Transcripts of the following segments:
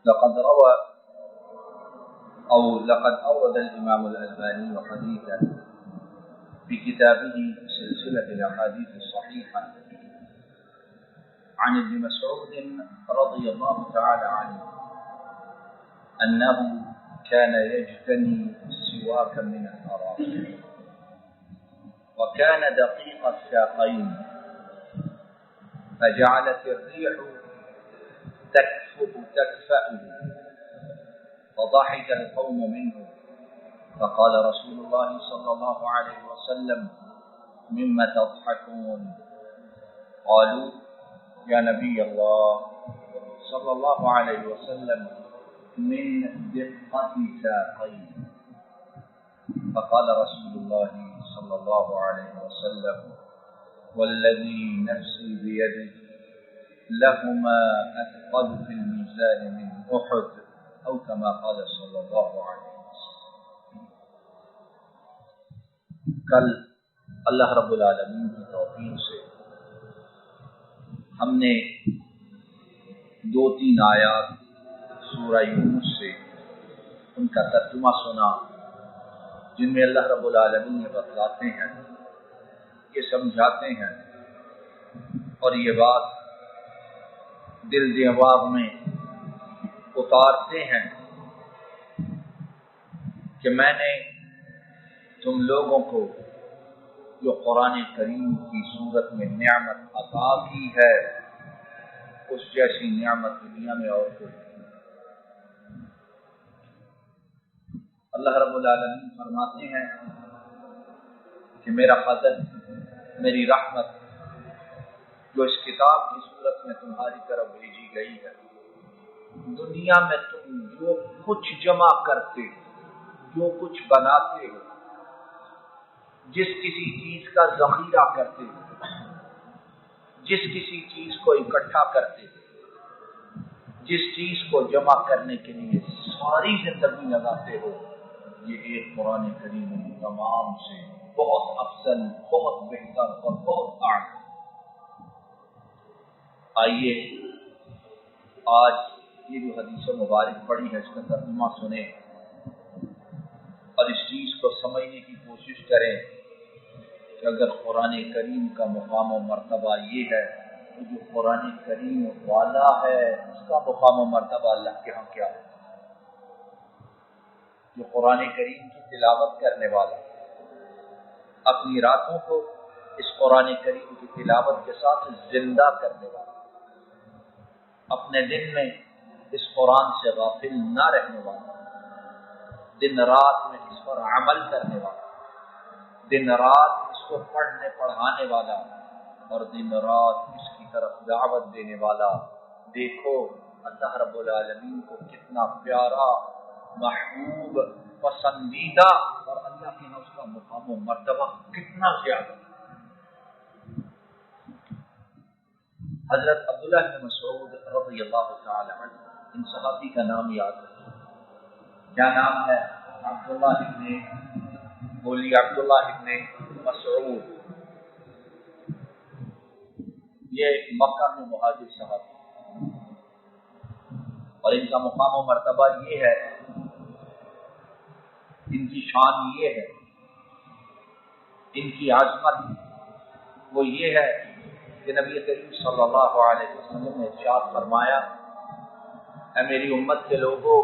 لقد أورد الإمام الألباني حديثا في كتابه سلسلة الأحاديث الصحيحة عن ابن مسعود رضي الله تعالى عنه أنه كان يجتني سواكا من الأراك وكان دقيق الساقين فجعلت الريح تكفأه فضحك القوم منه فقال رسول الله صلى الله عليه وسلم مما تضحكون قالوا يا نبي الله صلى الله عليه وسلم من دقة ساقين فقال رسول الله صلى الله عليه وسلم والذي نفسي بيده لهما أثقل في الميزان من أحد أو كما قال صلى الله عليه وسلم. کل اللہ رب العالمین کی توفیق سے ہم نے 2-3 آیات سورہ یونس سے ان کا ترجمہ سنا، جن میں اللہ رب العالمین یہ بتلاتے ہیں، یہ سمجھاتے ہیں اور یہ بات دل دماغ میں اتارتے ہیں کہ میں نے تم لوگوں کو جو قرآن کریم کی صورت میں نعمت عطا کی ہے اس جیسی نعمت دنیا میں اور کوئی نہیں۔ اللہ رب العالمین فرماتے ہیں کہ میرا فضل، میری رحمت جو اس کتاب کی صورت میں تمہاری طرف بھیجی گئی ہے، دنیا میں تم جو کچھ جمع کرتے ہو، جو کچھ بناتے ہو، جس کسی چیز کا ذخیرہ کرتے ہو، جس کسی چیز کو اکٹھا کرتے ہو، جس چیز کو جمع کرنے کے لیے ساری زندگی لگاتے ہو، یہ ایک قرآن کریم تمام سے بہت افضل، بہت بہتر اور بہت اعلیٰ۔ آئیے آج یہ جو حدیث مبارک پڑھی ہے اس کا ترجمہ سنیں اور اس چیز کو سمجھنے کی کوشش کریں کہ اگر قرآن کریم کا مقام و مرتبہ یہ ہے تو جو قرآن کریم والا ہے اس کا مقام و مرتبہ اللہ کے ہاں کیا ہے؟ جو قرآن کریم کی تلاوت کرنے والا اپنی راتوں کو اس قرآن کریم کی تلاوت کے ساتھ زندہ کرنے والا، اپنے دن میں اس قرآن سے غافل نہ رہنے والا، دن رات میں اس پر عمل کرنے والا، دن رات اس کو پڑھنے پڑھانے والا اور دن رات اس کی طرف دعوت دینے والا۔ دیکھو اللہ رب العالمین کو کتنا پیارا، محبوب، پسندیدہ اور اللہ کے ہاں اس کا مقام و مرتبہ کتنا زیادہ۔ حضرت عبداللہ بن مسعود رضی اللہ تعالی عنہ، ان صحابی کا نام یاد رکھیں۔ کیا نام ہے؟ عبداللہ ابن مسعود۔ یہ مکہ کے مہاجر صحابی اور ان کا مقام و مرتبہ یہ ہے، ان کی شان یہ ہے، ان کی عظمت وہ یہ ہے کہ نبی کریم صلی اللہ علیہ وسلم نے ارشاد فرمایا، اے میری امت کے لوگوں،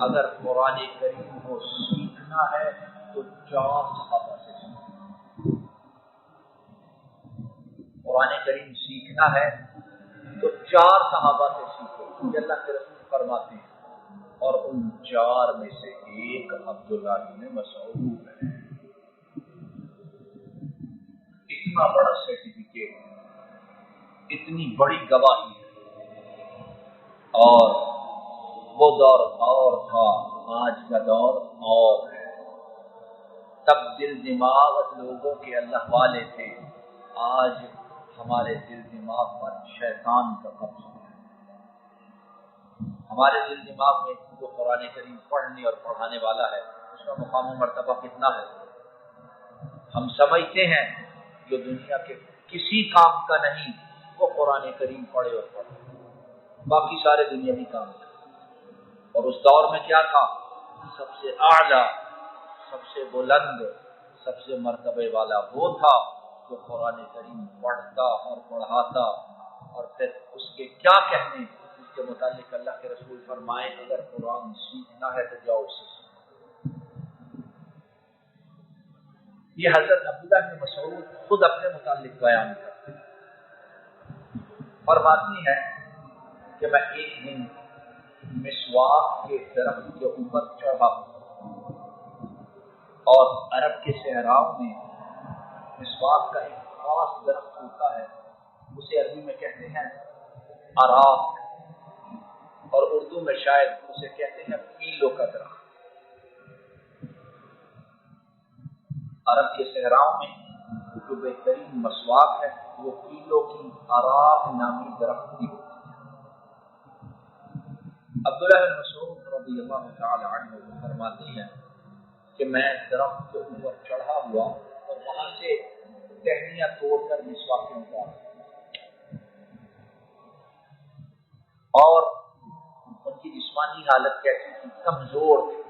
اگر قرآن کریم کو سیکھنا ہے تو 4 صحابہ سے سیکھو۔ قرآن کریم سیکھنا ہے تو 4 صحابہ سے سیکھو، یہ اللہ کے رسول فرماتے ہیں، اور ان 4 میں سے ایک عبداللہ بن مسعود ہے۔ اتنا بڑا سرٹیفکیٹ، اتنی بڑی گواہی ہے، اور وہ دور اور تھا، آج کا دور اور ہے۔ تب دل دماغ لوگوں کے اللہ والے تھے، آج ہمارے دل دماغ پر شیطان کا قبضہ ہے۔ ہمارے دل دماغ میں جو قرآن کریم پڑھنے اور پڑھانے والا ہے اس کا مقام و مرتبہ کتنا ہے؟ ہم سمجھتے ہیں جو دنیا کے کسی کام کا نہیں وہ قرآن کریم پڑھے اور پڑھے، باقی سارے دنیاوی کام کرے۔ اور اس دور میں کیا تھا؟ سب سے اعلیٰ، سب سے بلند، سب سے مرتبے والا وہ تھا جو قرآن کریم پڑھتا اور پڑھاتا، اور پھر اس کے کیا کہنے، اس کے متعلق اللہ کے رسول فرمائے اگر قرآن سیکھنا ہے تو جاؤ اسے سیکھو۔ یہ حضرت عبداللہ بن مسعود خود اپنے متعلق بیان کرتے ہیں، فرماتی ہے کہ میں ایک دن مسواک کے درخت کے اوپر چڑھا اور عرب کے صحراؤں میں مسواک کا ایک خاص درخت ہوتا ہے، اسے عربی میں کہتے ہیں اراک، اور اردو میں شاید اسے کہتے ہیں پیلوں کا درخت۔ عرب کے صحراؤں میں جو بہترین مسواک ہے وہ پیلوں کی اراک نامی درخت کی ہوتی ہے۔ عبداللہ بن مسعود رضی اللہ تعالی عنہ فرماتے ہیں کہ میں درخت کے اوپر چڑھا ہوا اور وہاں سے ٹہنیاں توڑ کر مسواک نکالا، اور ان کی جسمانی حالت کیسی تھی؟ کمزور تھی،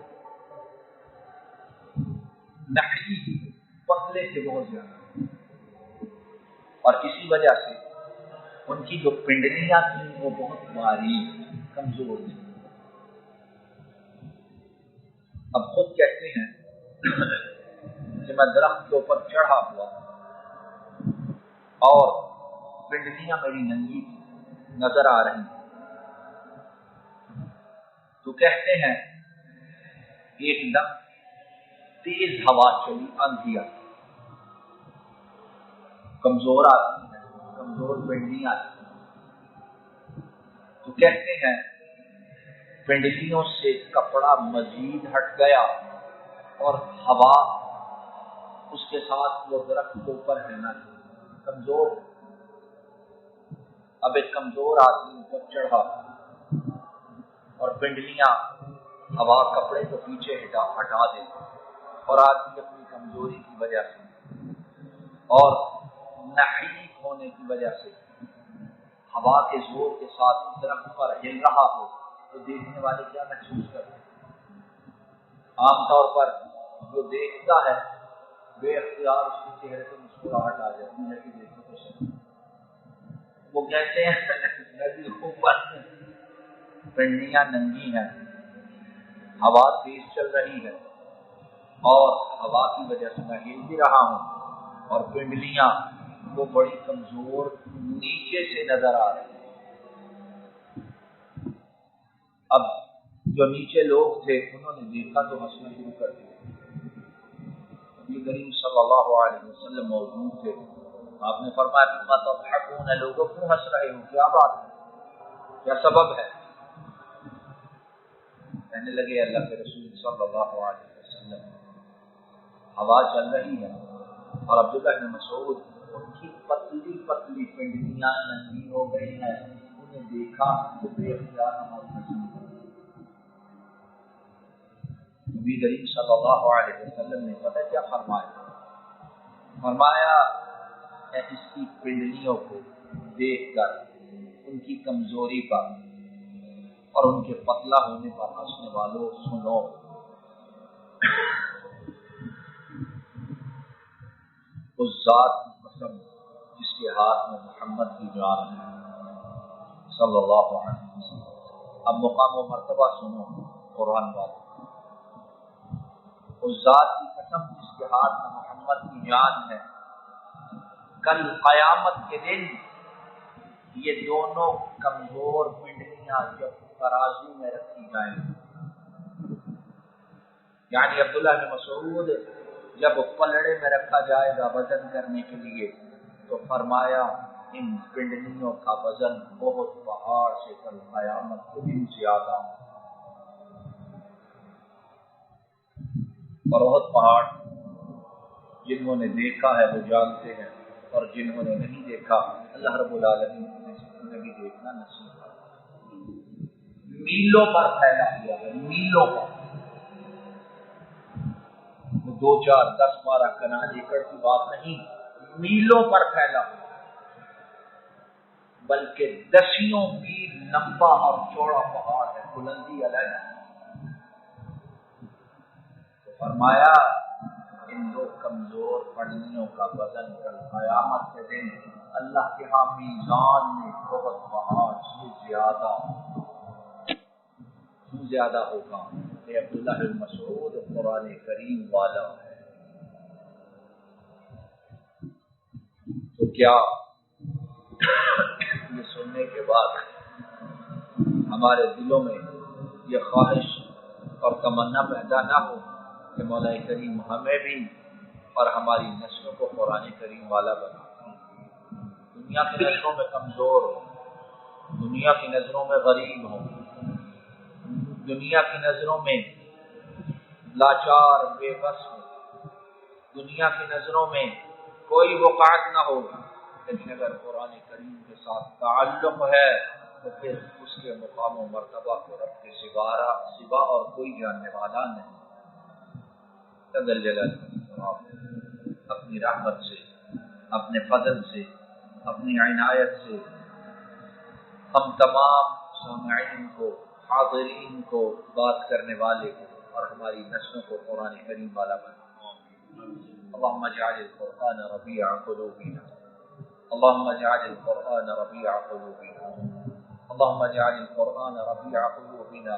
نحیف تھی، پتلے تھے بہت زیادہ، اور اسی وجہ سے ان کی جو پنڈلیاں تھیں وہ بہت باریک، کمزور تھی۔ اب خود کہتے ہیں کہ میں درخت کے اوپر چڑھا ہوا اور پنڈلیاں میری ننگی نظر آ رہی، تو کہتے ہیں ایک دم تیز ہوا چلی، آندھی آئی، کمزور آدمی ہے، کمزور پنڈلیاں آئی، تو کہتے ہیں پنڈلیوں سے کپڑا مزید ہٹ گیا اور ہوا اس کے ساتھ وہ درخت کے اوپر رہنا چاہیے، کمزور۔ اب ایک کمزور آدمی اوپر چڑھا اور پنڈلیاں ہوا کپڑے کو پیچھے ہٹا دے، اور آدمی اپنی کمزوری کی وجہ سے اور نحیف ہونے کی وجہ سے ہوا کے زور کے ساتھ درخت پر ہل رہا ہو تو دیکھنے والے کیا محسوس کرتے ہیں؟ عام طور پر جو دیکھتا ہے بے اختیار اس کے چہرے پہ مسکراہٹ آ جاتی ہے کہ دیکھو تو صحیح، وہ کہتے ہیں ندی اوپر پنڈلیاں ننگی ہیں، ہوا تیز چل رہی ہے اور ہوا کی وجہ سے میں ہل بھی رہا ہوں، اور پنڈلیاں وہ بڑی کمزور نیچے سے نظر آ رہی ہیں۔ اب جو نیچے لوگ تھے انہوں نے دیکھا تو ہنسنا شروع کر دیا۔ نبی کریم صلی اللہ علیہ وسلم موجود تھے، آپ نے فرمایا مما تضحکون، لوگوں کیوں ہنس رہے ہو، کیا بات ہے، کیا سبب ہے؟ کہنے لگے اللہ کے رسول صلی اللہ علیہ وسلم ہوا چل رہی ہے اور عبداللہ بن مسعود ان کی پتلی پتلی پنڈلیاں ننگی ہو گئی ہیں، انہیں دیکھا تو بے اختیار ہمارے نصیب۔ نبی کریم صلی اللہ علیہ وسلم نے پتہ کیا فرمایا اس کی پنڈلیوں کو دیکھ کر ان کی کمزوری پر اور ان کے پتلا ہونے پر ہنسنے والوں سنو، اس ذات کی قسم جس کے ہاتھ میں محمد کی جان ہے صلی اللہ علیہ وسلم۔ اب مقام و مرتبہ سنو قرآن والے، اس ذات کی قسم جس کے ہاتھ میں محمد کی جان ہے، کل قیامت کے دن یہ دونوں کمزور پنڈلیاں جب ترازو میں رکھی جائیں، یعنی عبداللہ بن مسعود جب پلڑے میں رکھا جائے گا وزن کرنے کے لیے تو فرمایا ان پنڈلیوں کا وزن بہت پہاڑ سے کل قیامت کے دن زیادہ، اور بہت پہاڑ جنہوں نے دیکھا ہے وہ جانتے ہیں، اور جنہوں نے نہیں دیکھا اللہ رب العالمین نے زندگی دیکھنا نصیب ہے۔ میلوں پر پھیلا ہوا ہے، میلوں پر، وہ 2 4 10 12 کنال ایکڑ کی بات نہیں، میلوں پر پھیلا ہوا، بلکہ 10 میل لمبا اور چوڑا پہاڑ ہے، بلندی الگ ہے۔ فرمایا ان دو کمزور پڑھنیوں کا وزن کل قیامت کے دن اللہ کے ہاں میزان میں بہت پہاڑ سے زیادہ ہوگا. یہ عبداللہ بن مسعود قرآن کریم والا ہے. تو کیا یہ سننے کے بعد ہمارے دلوں میں یہ خواہش اور تمنا پیدا نہ ہو کہ مولا کریم ہمیں بھی اور ہماری نسلوں کو قرآن کریم والا بنا؟ دنیا کی نظروں میں کمزور ہو، دنیا کی نظروں میں غریب ہو، دنیا کی نظروں میں لاچار بے بس ہو، دنیا کی نظروں میں کوئی وقعت نہ ہو، لیکن اگر قرآن کریم کے ساتھ تعلق ہے تو پھر اس کے مقام و مرتبہ کو رب کے سوا اور کوئی جاننے والا نہیں. جل جلالہ اپنی رحمت سے، اپنے فضل سے، اپنی عنایت سے ہم تمام سامعین کو، حاضرین کو، بات کرنے والے کو اور ہماری نسلوں کو قرآن کریم والا بنا. اللهم اجعل القرآن ربيع قلوبنا، اللهم اجعل القرآن ربيع قلوبنا، اللهم اجعل القرآن ربيع قلوبنا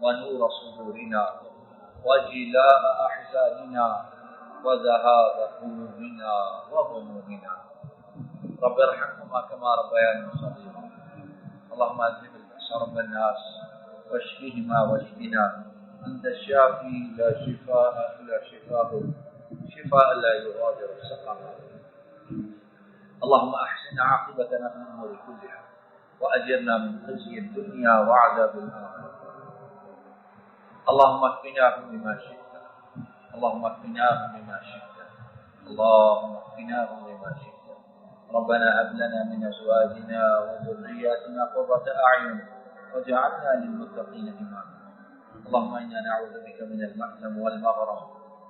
ونور صدورنا وجلاء أحزاننا وذهاب همومنا وغمومنا. رب ارحمهما كما ربياني صغيرا. اللهم اذهب البأس رب الناس واشفهما واشفنا، أنت الشافي لا شفاء إلا شفاءك، شفاء لا يغادر سقما. اللهم أحسن عاقبتنا في الأمور كلها وأجرنا من خزي الدنيا وعذاب الآخرة. اللهم اكفناهم بما شئت، اللهم اكفناهم بما شئت، اللهم اكفناهم بما شئت. ربنا هب لنا من أزواجنا وذرياتنا قرة أعين واجعلنا للمتقين إماما. اللهم إنا نعوذ بك من المأثم والمغرم.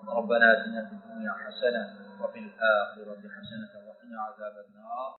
ربنا آتنا في الدنيا حسنة وفي الآخرة حسنة وقنا عذاب النار.